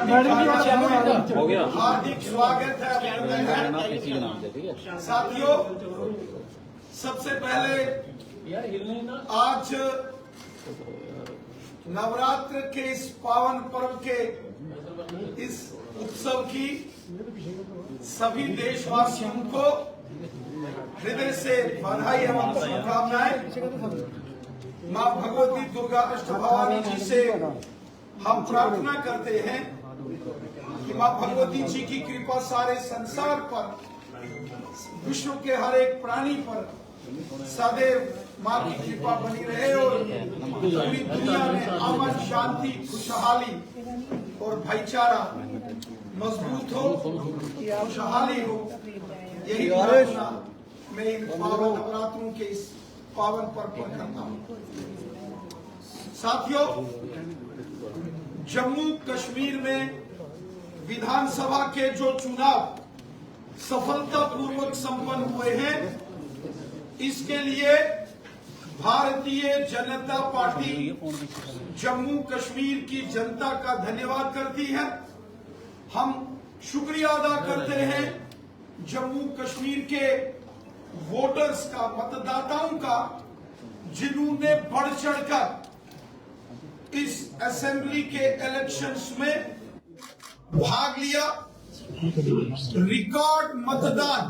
हो गया। हार्दिक स्वागत है, अभिनंदन है। साथियों, सबसे पहले आज नवरात्र के इस पावन पर्व के इस उत्सव की सभी देशवासियों को हृदय से बधाई एवं शुभकामनाएं। मां भगवती दुर्गा अष्टभवानी जी से हम प्रार्थना करते हैं कि मां भगवती जी की कृपा सारे संसार पर, विश्व के हर एक प्राणी पर सदैव मां की कृपा बनी रहे और पूरी दुनिया में अमन, शांति, खुशहाली और भाईचारा मजबूत हो, खुशहाली हो। यही प्रार्थना मैं इन पावन नवरात्रों के इस पावन पर्व पर करता हूँ। साथियों, जम्मू कश्मीर में विधानसभा के जो चुनाव सफलतापूर्वक संपन्न हुए हैं, इसके लिए भारतीय जनता पार्टी जम्मू कश्मीर की जनता का धन्यवाद करती है। हम शुक्रिया अदा करते हैं जम्मू कश्मीर के वोटर्स का, मतदाताओं का, जिन्होंने बढ़ चढ़कर इस असेंबली के इलेक्शंस में भाग लिया। रिकॉर्ड मतदान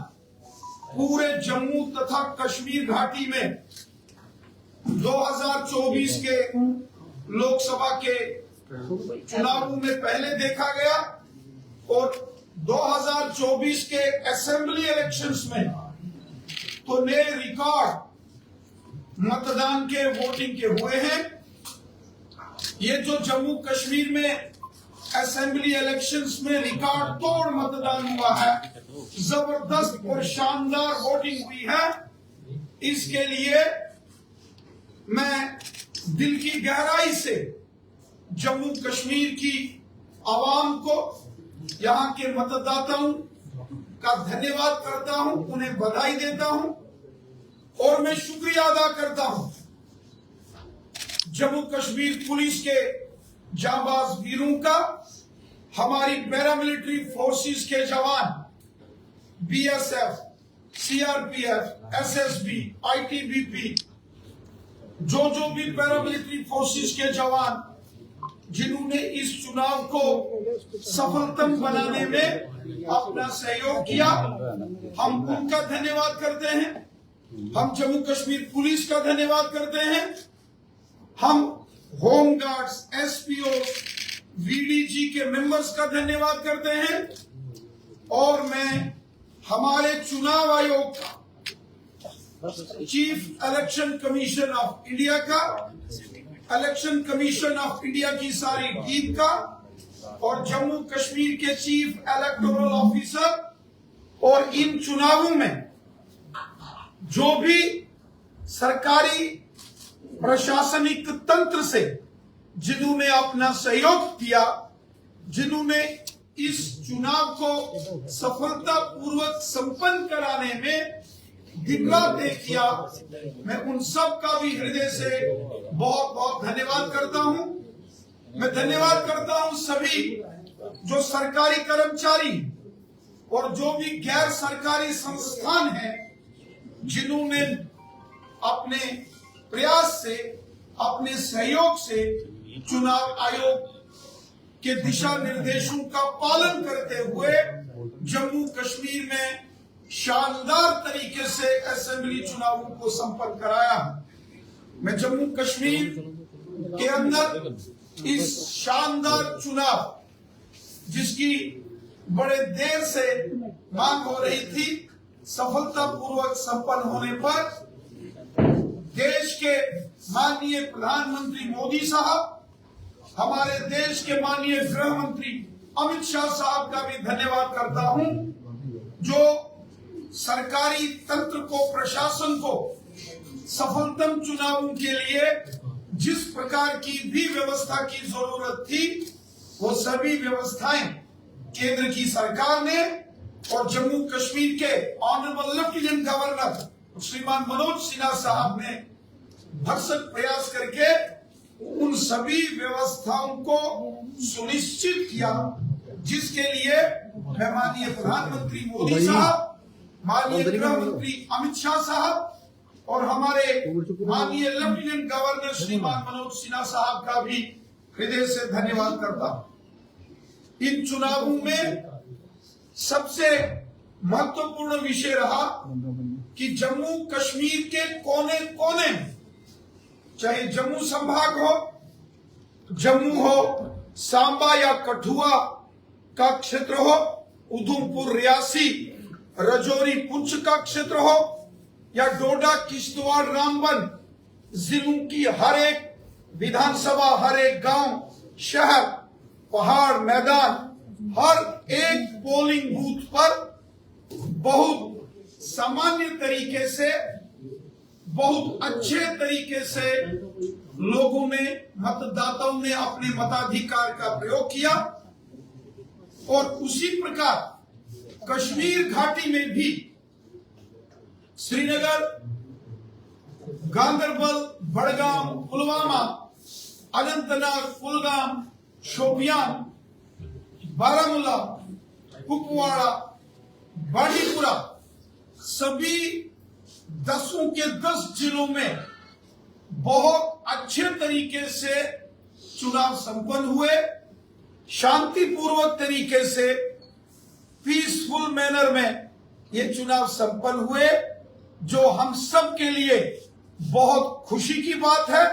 पूरे जम्मू तथा कश्मीर घाटी में 2024 के लोकसभा के चुनावों में पहले देखा गया और 2024 के असेंबली इलेक्शंस में तो नए रिकॉर्ड मतदान के, वोटिंग के हुए हैं। ये जो जम्मू कश्मीर में असेंबली इलेक्शंस में रिकॉर्ड तोड़ मतदान हुआ है, जबरदस्त और शानदार वोटिंग हुई है, इसके लिए मैं दिल की गहराई से जम्मू कश्मीर की आवाम को, यहाँ के मतदाताओं का धन्यवाद करता हूं, उन्हें बधाई देता हूं और मैं शुक्रिया अदा करता हूं जम्मू कश्मीर पुलिस के जांबाज वीरों का, हमारी पैरामिलिट्री फोर्सेस के जवान, बीएसएफ, सीआरपीएफ, एसएसबी, आईटीबीपी, जो भी पैरामिलिट्री फोर्सेस के जवान जिन्होंने इस चुनाव को सफलतम बनाने में अपना सहयोग किया, हम उनका धन्यवाद करते हैं। हम जम्मू कश्मीर पुलिस का धन्यवाद करते हैं। हम होम गार्ड्स, एसपीओ, वीडीजी के मेंबर्स का धन्यवाद करते हैं और मैं हमारे चुनाव आयोग का, chief election commission of India का, इलेक्शन कमीशन ऑफ इंडिया की सारी टीम का और जम्मू कश्मीर के चीफ इलेक्टोरल ऑफिसर और इन चुनावों में जो भी सरकारी प्रशासनिक तंत्र से जिन्होंने अपना सहयोग दिया, जिन्होंने इस चुनाव को सफलतापूर्वक संपन्न कराने में दिन रात एक किया, मैं उन सब का भी हृदय से बहुत बहुत धन्यवाद करता हूं। मैं धन्यवाद करता हूं सभी जो सरकारी कर्मचारी और जो भी गैर सरकारी संस्थान हैं, जिन्होंने अपने प्रयास से, अपने सहयोग से चुनाव आयोग के दिशा निर्देशों का पालन करते हुए जम्मू कश्मीर में शानदार तरीके से असेंबली चुनावों को संपन्न कराया। मैं जम्मू कश्मीर के अंदर इस शानदार चुनाव, जिसकी बड़े देर से मांग हो रही थी, सफलतापूर्वक संपन्न होने पर देश के माननीय प्रधानमंत्री मोदी साहब, हमारे देश के माननीय गृह मंत्री अमित शाह साहब का भी धन्यवाद करता हूं, जो सरकारी तंत्र को, प्रशासन को सफलतम चुनावों के लिए जिस प्रकार की भी व्यवस्था की जरूरत थी, वो सभी व्यवस्थाएं केंद्र की सरकार ने और जम्मू कश्मीर के ऑनरेबल लेफ्टिनेंट गवर्नर श्रीमान मनोज सिन्हा साहब ने भरसक प्रयास करके उन सभी व्यवस्थाओं को सुनिश्चित किया जिसके लिए मैं माननीय प्रधानमंत्री मोदी साहब, माननीय गृह मंत्री अमित शाह साहब और हमारे माननीय लेफ्टिनेंट गवर्नर श्रीमान मनोज सिन्हा साहब का भी हृदय से धन्यवाद करता हूं। इन चुनावों में सबसे महत्वपूर्ण विषय रहा कि जम्मू कश्मीर के कोने कोने में, चाहे जम्मू संभाग हो, जम्मू हो, सांबा या कठुआ का क्षेत्र हो, उधमपुर रियासी रजौरी पुंछ का क्षेत्र हो या डोडा किश्तवाड़ रामबन जिलों की हर एक विधानसभा, हर एक गांव, शहर, पहाड़, मैदान, हर एक पोलिंग बूथ पर बहुत सामान्य तरीके से, बहुत अच्छे तरीके से लोगों ने, मतदाताओं ने अपने मताधिकार का प्रयोग किया। और उसी प्रकार कश्मीर घाटी में भी श्रीनगर, गांदरबल, बड़गाम, पुलवामा, अनंतनाग, कुलगाम, शोपियान, बारामूला, कुपवाड़ा, बांडीपुरा, सभी 10 के 10 जिलों में बहुत अच्छे तरीके से चुनाव संपन्न हुए, शांतिपूर्वक तरीके से, पीसफुल मैनर में ये चुनाव संपन्न हुए, जो हम सब के लिए बहुत खुशी की बात है।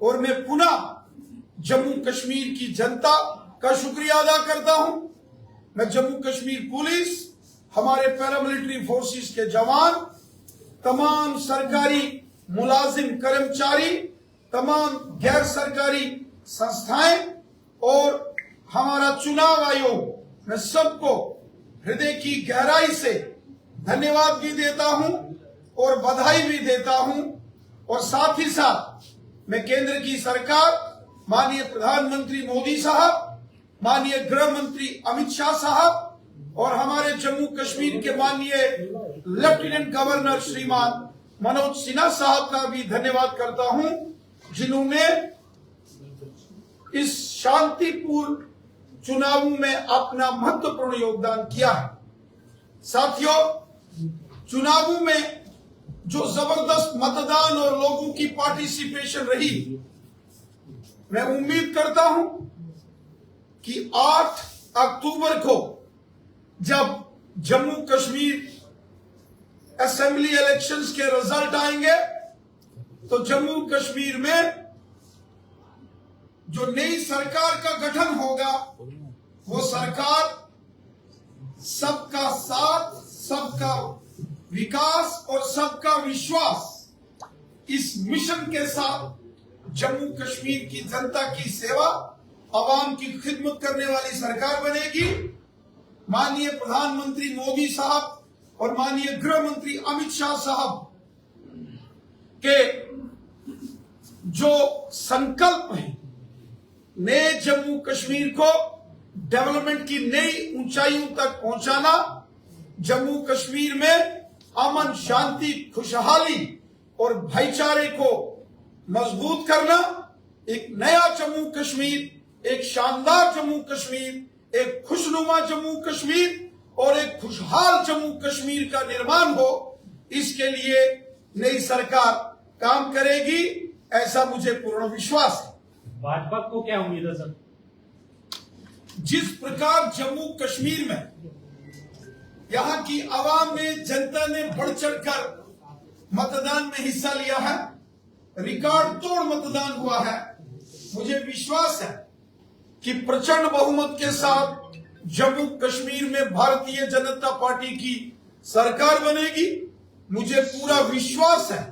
और मैं पुनः जम्मू कश्मीर की जनता का शुक्रिया अदा करता हूं। मैं जम्मू कश्मीर पुलिस, हमारे पैरामिलिट्री फोर्सेस के जवान, तमाम सरकारी मुलाजिम कर्मचारी, तमाम गैर सरकारी संस्थाएं और हमारा चुनाव आयोग, मैं सबको हृदय की गहराई से धन्यवाद भी देता हूं और बधाई भी देता हूं। और साथ ही साथ मैं केंद्र की सरकार, माननीय प्रधानमंत्री मोदी साहब, माननीय गृह मंत्री अमित शाह साहब और हमारे जम्मू कश्मीर के माननीय लेफ्टिनेंट गवर्नर श्रीमान मनोज सिन्हा साहब का भी धन्यवाद करता हूं, जिन्होंने इस शांतिपूर्ण चुनावों में अपना महत्वपूर्ण योगदान किया है। साथियों, चुनावों में जो जबरदस्त मतदान और लोगों की पार्टिसिपेशन रही, मैं उम्मीद करता हूं कि 8 अक्टूबर को जब जम्मू कश्मीर असेंबली इलेक्शंस के रिजल्ट आएंगे तो जम्मू कश्मीर में जो नई सरकार का गठन होगा, वो सरकार सबका साथ, सबका विकास और सबका विश्वास, इस मिशन के साथ जम्मू कश्मीर की जनता की सेवा, आवाम की खिदमत करने वाली सरकार बनेगी। माननीय प्रधानमंत्री मोदी साहब और माननीय गृह मंत्री अमित शाह साहब के जो संकल्प है, नए जम्मू कश्मीर को डेवलपमेंट की नई ऊंचाइयों तक पहुंचाना, जम्मू कश्मीर में अमन, शांति, खुशहाली और भाईचारे को मजबूत करना, एक नया जम्मू कश्मीर, एक शानदार जम्मू कश्मीर, एक खुशनुमा जम्मू कश्मीर और एक खुशहाल जम्मू कश्मीर का निर्माण हो, इसके लिए नई सरकार काम करेगी, ऐसा मुझे पूर्ण विश्वास है। भाजपा को क्या उम्मीद है सर? जिस प्रकार जम्मू कश्मीर में यहाँ की आवाम ने, जनता ने बढ़ चढ़कर मतदान में हिस्सा लिया है, रिकॉर्ड तोड़ मतदान हुआ है, मुझे विश्वास है कि प्रचंड बहुमत के साथ जम्मू कश्मीर में भारतीय जनता पार्टी की सरकार बनेगी। मुझे पूरा विश्वास है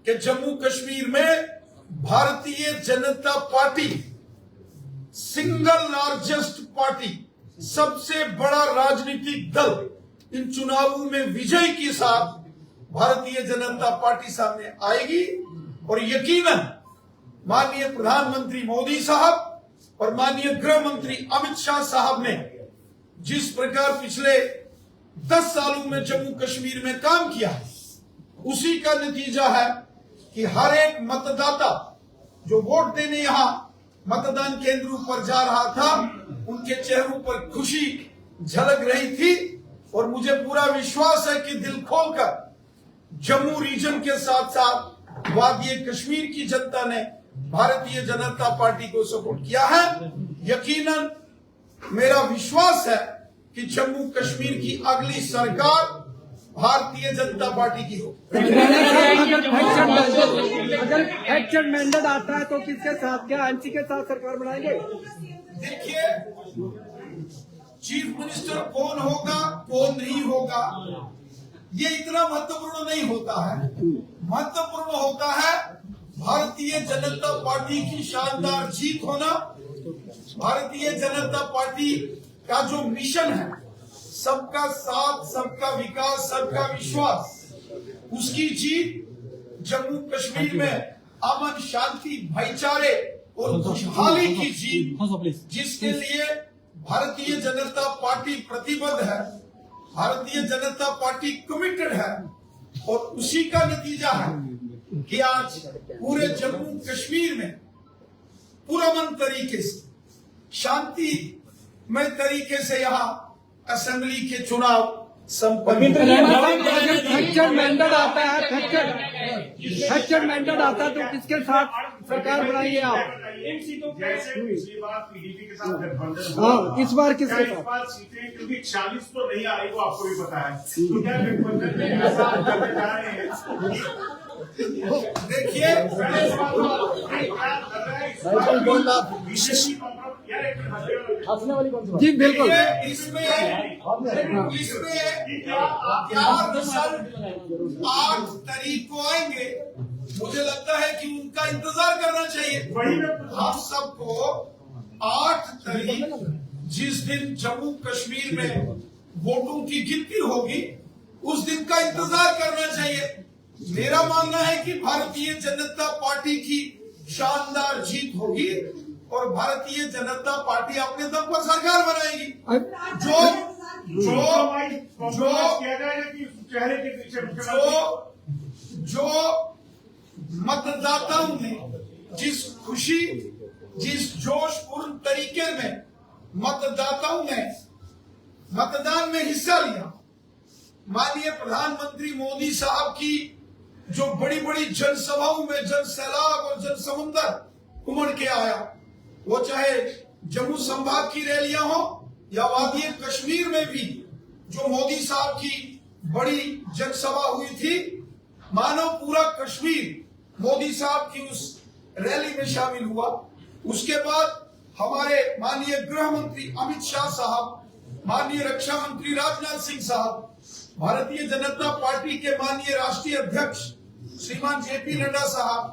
कि जम्मू कश्मीर में Bharatiya Janata party single largest party, सबसे बड़ा राजनीतिक दल इन चुनावों में विजय के साथ भारतीय जनता पार्टी सामने आएगी। और यकीनन माननीय प्रधानमंत्री मोदी साहब और माननीय गृह मंत्री अमित शाह साहब ने जिस प्रकार पिछले 10 सालों में जम्मू कश्मीर में काम किया है, उसी का नतीजा है कि हर एक मतदाता जो वोट देने यहाँ मतदान केंद्रों पर जा रहा था, उनके चेहरों पर खुशी झलक रही थी। और मुझे पूरा विश्वास है कि दिल खोलकर जम्मू रीजन के साथ साथ वादी कश्मीर की जनता ने भारतीय जनता पार्टी को सपोर्ट किया है। यकीनन मेरा विश्वास है कि जम्मू कश्मीर की अगली सरकार भारतीय जनता पार्टी की हो। अगर एक्शन मैंडेट आता है तो किसके साथ, क्या एनसी के साथ सरकार बनाएंगे? देखिए, चीफ मिनिस्टर कौन होगा कौन नहीं होगा ये इतना महत्वपूर्ण नहीं होता है। महत्वपूर्ण होता है भारतीय जनता पार्टी की शानदार जीत होना। भारतीय जनता पार्टी का जो मिशन है, सबका साथ, सबका विकास, सबका विश्वास, उसकी जीत जम्मू कश्मीर में अमन, शांति, भाईचारे और खुशहाली की जीत, जिसके लिए भारतीय जनता पार्टी प्रतिबद्ध है, भारतीय जनता पार्टी कमिटेड है। और उसी का नतीजा है कि आज पूरे जम्मू कश्मीर में पुरअमन तरीके से, शांतिमय तरीके से यहाँ असेंबली के चुनाव संपन्न। एक्शन मैंडेट आता है, एक्शन मैंडेट आता है तो किसके साथ सरकार बनाइए आप? इन सीटों पे जैसे पिछली बार पीडीपी के साथ गठबंधन, हाँ, इस बार किसके इस साथ? बार सीटें क्योंकि 40 तो नहीं आ रही, वो आपको भी पता है, तो क्या गठबंधन में ऐसा करने जा रहे हैं? देखिए, जी बिल्कुल। इसमें क्या रिजल्ट 8 तारीख को आएंगे, मुझे लगता है कि उनका इंतजार करना चाहिए। हम सबको 8 तारीख, जिस दिन जम्मू कश्मीर में वोटों की गिनती होगी, उस दिन का इंतजार करना चाहिए। मेरा मानना है कि भारतीय जनता पार्टी की शानदार जीत होगी और भारतीय जनता पार्टी अपने दम पर सरकार बनाएगी। जो किया जाएगा कि चेहरे के पीछे जो मतदाताओं ने जिस खुशी, जिस जोशपूर्ण तरीके में मतदाताओं ने मतदान में हिस्सा लिया, माननीय प्रधानमंत्री मोदी साहब की जो बड़ी बड़ी जनसभाओं में जन सैलाब और जन समुंदर उमड़ के आया, वो चाहे जम्मू संभाग की रैलियां हो या वादी कश्मीर में भी जो मोदी साहब की बड़ी जनसभा हुई थी, मानो पूरा कश्मीर मोदी साहब की उस रैली में शामिल हुआ। उसके बाद हमारे माननीय गृह मंत्री अमित शाह साहब, माननीय रक्षा मंत्री राजनाथ सिंह साहब, भारतीय जनता पार्टी के माननीय राष्ट्रीय अध्यक्ष श्रीमान जेपी नड्डा साहब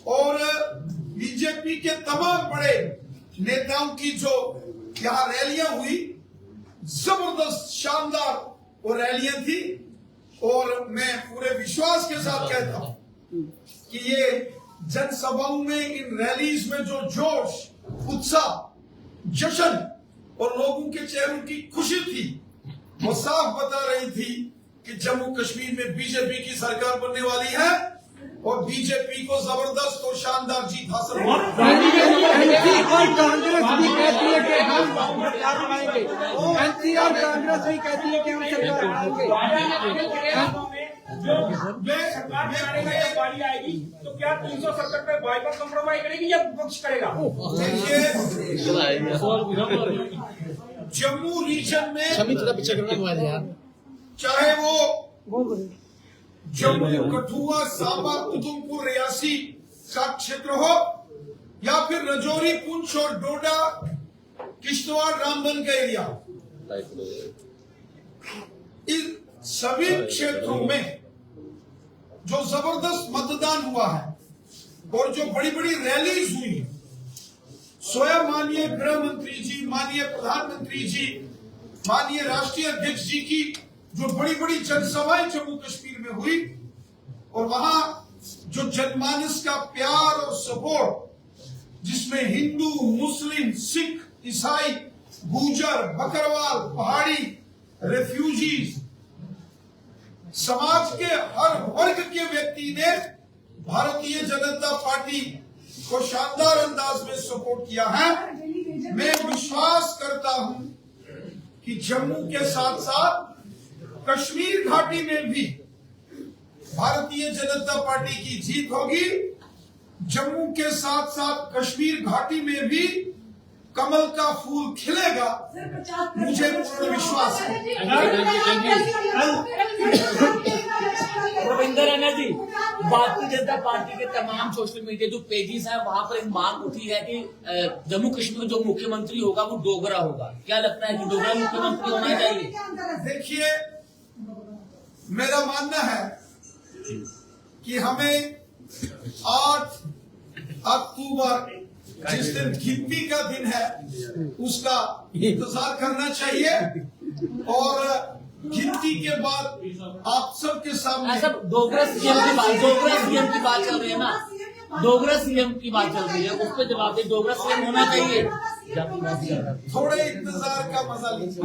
और बीजेपी के तमाम बड़े नेताओं की जो यहाँ रैलियां हुई, जबरदस्त शानदार वो रैलियां थी। और मैं पूरे विश्वास के साथ कहता हूं कि ये जनसभाओं में, इन रैलीज में जो जोश, उत्साह, जश्न और लोगों के चेहरों की खुशी थी, वो साफ बता रही थी कि जम्मू कश्मीर में बीजेपी की सरकार बनने वाली है और बीजेपी को जबरदस्त और शानदार जीत हासिल होगी। एनसी और कांग्रेस भी कहती है कि हम सरकार बनाएंगे। एनसी और कांग्रेस भी कहती है कि हम सरकार बनाएंगे। बारी आएगी तो क्या 370 पे भाजपा कंप्रोमाइज करेगी या विपक्ष करेगा? जम्मू रीजन में चाहे वो जम्मू, कठुआ, सांबा, उधमपुर, रियासी का क्षेत्र हो या फिर रजौरी, पुंछ और डोडा, किश्तवाड़, रामबन का एरिया, इन सभी क्षेत्रों में जो जबरदस्त मतदान हुआ है और जो बड़ी बड़ी रैलीज हुई है, स्वयं माननीय गृह मंत्री जी, माननीय प्रधानमंत्री जी, माननीय राष्ट्रीय अध्यक्ष जी की जो बड़ी बड़ी जनसभाएं जम्मू कश्मीर में हुई और वहां जो जनमानस का प्यार और सपोर्ट, जिसमें हिंदू, मुस्लिम, सिख, ईसाई, गुर्जर, बकरवाल, पहाड़ी, रेफ्यूजीज, समाज के हर वर्ग के व्यक्ति ने भारतीय जनता पार्टी को शानदार अंदाज में सपोर्ट किया है। मैं विश्वास करता हूं कि जम्मू के साथ साथ कश्मीर घाटी में भी भारतीय जनता पार्टी की जीत होगी। जम्मू के साथ साथ कश्मीर घाटी में भी कमल का फूल खिलेगा, मुझे पूर्ण विश्वास है। रविंदर रैना जी, भारतीय जनता पार्टी के तमाम सोशल मीडिया जो पेजेस हैं वहां पर एक मांग उठी है कि जम्मू कश्मीर जो मुख्यमंत्री होगा वो डोगरा होगा। क्या लगता है कि डोगरा मुख्यमंत्री होना चाहिए? देखिए, मेरा मानना है कि हमें 8 अक्टूबर जिस दिन गिनती का दिन है उसका इंतजार करना चाहिए और गिनती के बाद आप सबके सामने डोगरा सीएम की बात चल रही है ना, डोगरा सीएम की बात चल रही है, उस पर जवाब दे। डोगरा सीएम होना चाहिए। थोड़े इंतजार का मजा लीजिए।